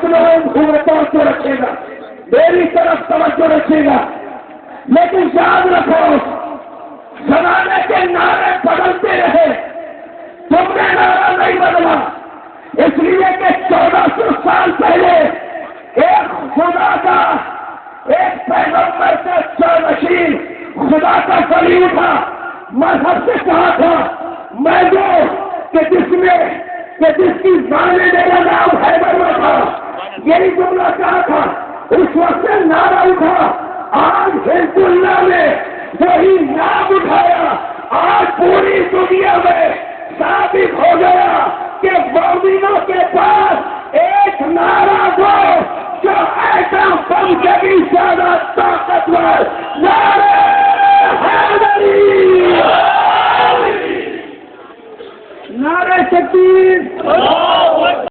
लोग घूर तो रखेगा, मेरी तरफ तवज्जो रखेगा। लेकिन याद रखो, जमाने के नारे बदलते रहे, तुमने नारा नहीं बदला। इसलिए कि 1400 साल पहले एक खुदा का, एक पैगंबर का जानशीन, खुदा का वली था, मजहब से कहा था, मैं जो जिसकी मां ने मेरा नाम हैदर रखा, यही जुमला कहा था। उस वक्त से नारा उठा, आज हिजबुल्लाह ने वही नाम उठाया। आज पूरी दुनिया में साबित हो गया कि मौलवियों के पास एक नारा दो जो ऐसा बम से भी ज्यादा ताकतवर, नारे हैदरी, नारे तकबीर।